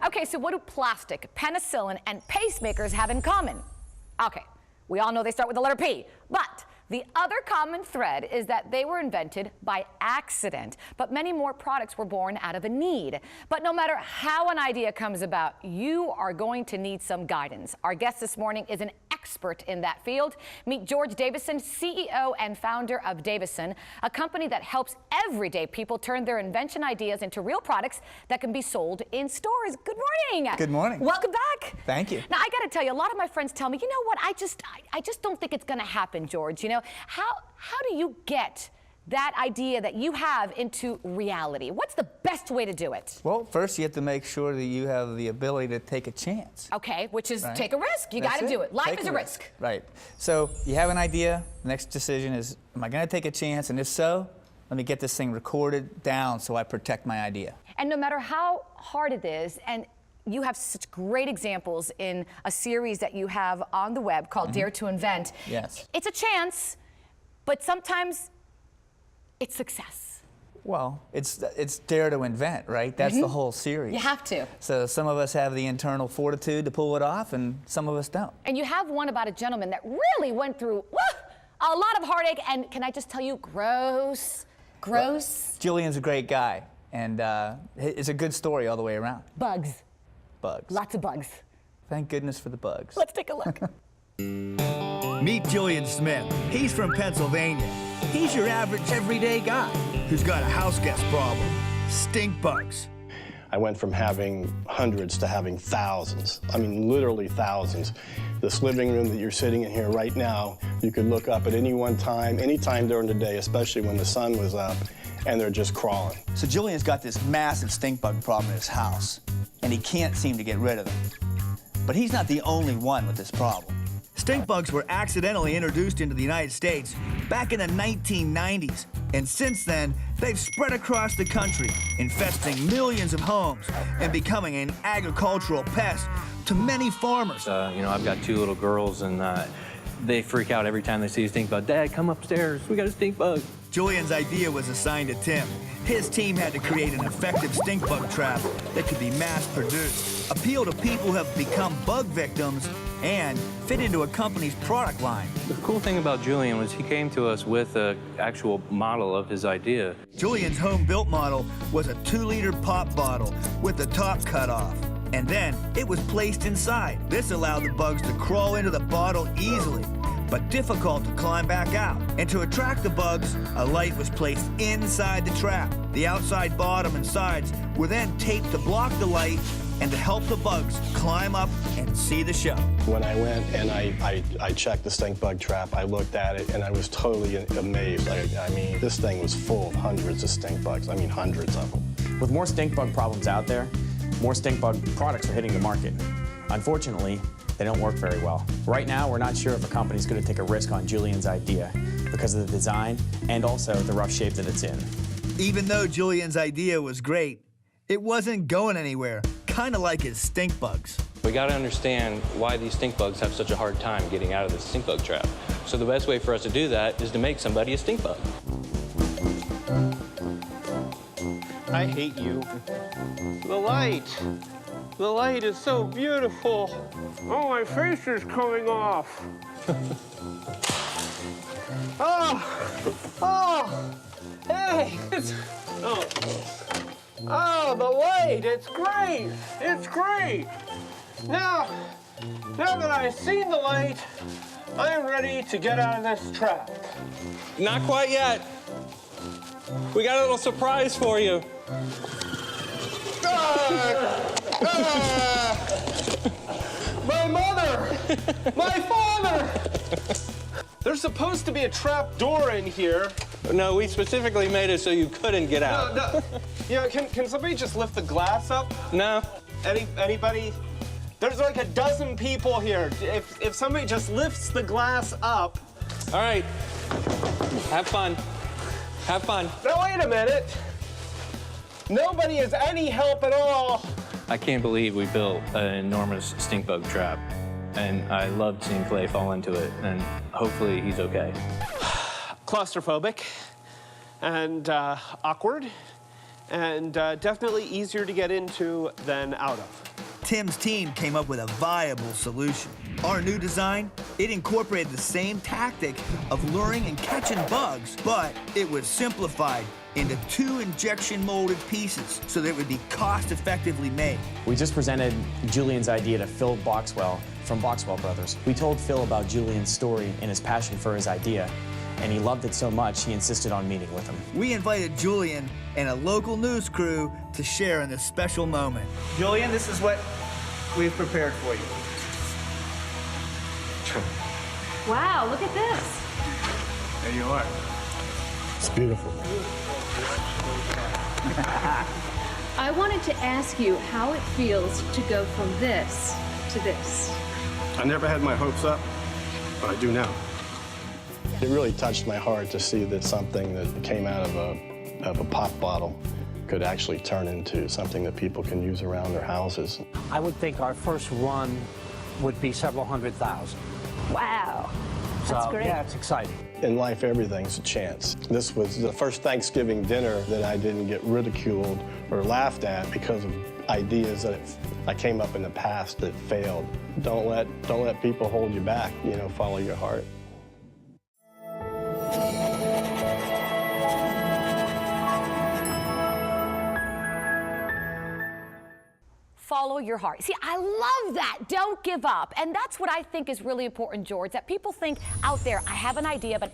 Okay, so what do plastic, penicillin, and pacemakers have in common? Okay, we all know they start with the letter P, but the other common thread is that they were invented by accident, but many more products were born out of a need. But no matter how an idea comes about, you are going to need some guidance. Our guest this morning is an expert in that field. Meet George Davison, CEO and founder of Davison, a company that helps everyday people turn their invention ideas into real products that can be sold in stores. Good morning. Good morning. Welcome back. Thank you. Now, I got to tell you, a lot of my friends tell me, you know what, I just don't think it's going to happen, George. You know, how do you get that idea that you have into reality? What's the best way to do it? Well, first you have to make sure that you have the ability to take a chance. Okay, which is take a risk. You That's got to do it. Life is a risk. Right. So you have an idea. The next decision is, am I going to take a chance? And if so, let me get this thing recorded down so I protect my idea. And no matter how hard it is, and you have such great examples in a series that you have on the web called Dare to Invent. Yes. It's a chance, but sometimes it's success. Well, it's Dare to Invent, right? That's the whole series. You have to. So some of us have the internal fortitude to pull it off, and some of us don't. And you have one about a gentleman that really went through a lot of heartache, and can I just tell you, gross. Well, Julian's a great guy, and it's a good story all the way around. Bugs. Bugs. Lots of bugs. Thank goodness for the bugs. Let's take a look. Meet Julian Smith. He's from Pennsylvania. He's your average everyday guy who's got a house guest problem, stink bugs. I went from having hundreds to having thousands. I mean, literally thousands. This living room that you're sitting in here right now, you could look up at any one time, anytime during the day, especially when the sun was up, and they're just crawling. So Julian's got this massive stink bug problem in his house, and he can't seem to get rid of them. But he's not the only one with this problem. Stink bugs were accidentally introduced into the United States back in the 1990s. And since then, they've spread across the country, infesting millions of homes and becoming an agricultural pest to many farmers. You know, I've got two little girls, and they freak out every time they see a stink bug. Dad, come upstairs. We got a stink bug. Julian's idea was assigned to Tim. His team had to create an effective stink bug trap that could be mass-produced, appeal to people who have become bug victims, and fit into a company's product line. The cool thing about Julian was he came to us with an actual model of his idea. Julian's home-built model was a 2-liter pop bottle with the top cut off. And then it was placed inside. This allowed the bugs to crawl into the bottle easily, but difficult to climb back out. And to attract the bugs, a light was placed inside the trap. The outside bottom and sides were then taped to block the light and to help the bugs climb up and see the show. When I went and I checked the stink bug trap, I looked at it and I was totally amazed. I mean, this thing was full of hundreds of stink bugs. I mean, hundreds of them. With more stink bug problems out there, more stink bug products are hitting the market. Unfortunately, they don't work very well. Right now, we're not sure if a company's going to take a risk on Julian's idea because of the design and also the rough shape that it's in. Even though Julian's idea was great, it wasn't going anywhere, kind of like his stink bugs. We got to understand why these stink bugs have such a hard time getting out of the stink bug trap. So the best way for us to do that is to make somebody a stink bug. I hate you. The light. The light is so beautiful. Oh, my face is coming off. Oh, hey. Oh, the light, it's great. It's great. Now that I've seen the light, I am ready to get out of this trap. Not quite yet. We got a little surprise for you. My mother! My father! There's supposed to be a trap door in here. No, we specifically made it so you couldn't get out. No. You know, can somebody just lift the glass up? No. Anybody? There's like a dozen people here. If somebody just lifts the glass up. All right. Have fun. Have fun. Now, wait a minute. Nobody is any help at all. I can't believe we built an enormous stink bug trap. And I loved seeing Clay fall into it. And hopefully he's okay. Claustrophobic and awkward and definitely easier to get into than out of. Tim's team came up with a viable solution. Our new design, it incorporated the same tactic of luring and catching bugs, but it was simplified into 2 injection molded pieces so that it would be cost effectively made. We just presented Julian's idea to Phil Boxwell from Boxwell Brothers. We told Phil about Julian's story and his passion for his idea, and he loved it so much he insisted on meeting with him. We invited Julian and a local news crew to share in this special moment. Julian, this is what we've prepared for you. Wow, look at this. There you are. It's beautiful. I wanted to ask you how it feels to go from this to this. I never had my hopes up, but I do now. It really touched my heart to see that something that came out of a pop bottle could actually turn into something that people can use around their houses. I would think our first run would be several $100,000. Wow, So, that's great. yeah, it's exciting. In life, everything's a chance. This was the first Thanksgiving dinner that I didn't get ridiculed or laughed at because of ideas that I came up in the past that failed. Don't let people hold you back. You know, follow your heart. Follow your heart. See, I love that. Don't give up. And that's what I think is really important, George, that people think out there, I have an idea, but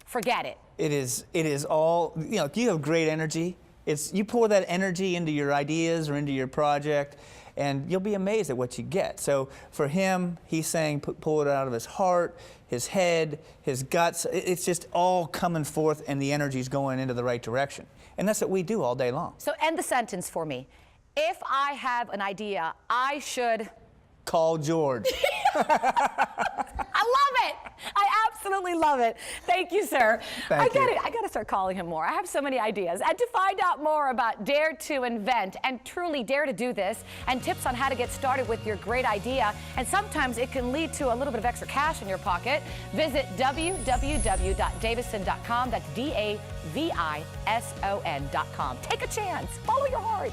forget it. It is all, you know, you have great energy. You pour that energy into your ideas or into your project, and you'll be amazed at what you get. So for him, he's saying pull it out of his heart, his head, his guts. It's just all coming forth, and the energy's going into the right direction. And that's what we do all day long. So end the sentence for me. If I have an idea, I should Call George. I love it. I absolutely love it. Thank you, sir. Thank you. I got to start calling him more. I have so many ideas. And to find out more about Dare to Invent and truly dare to do this and tips on how to get started with your great idea, and sometimes it can lead to a little bit of extra cash in your pocket, visit www.davison.com. That's Davison.com. Take a chance. Follow your heart.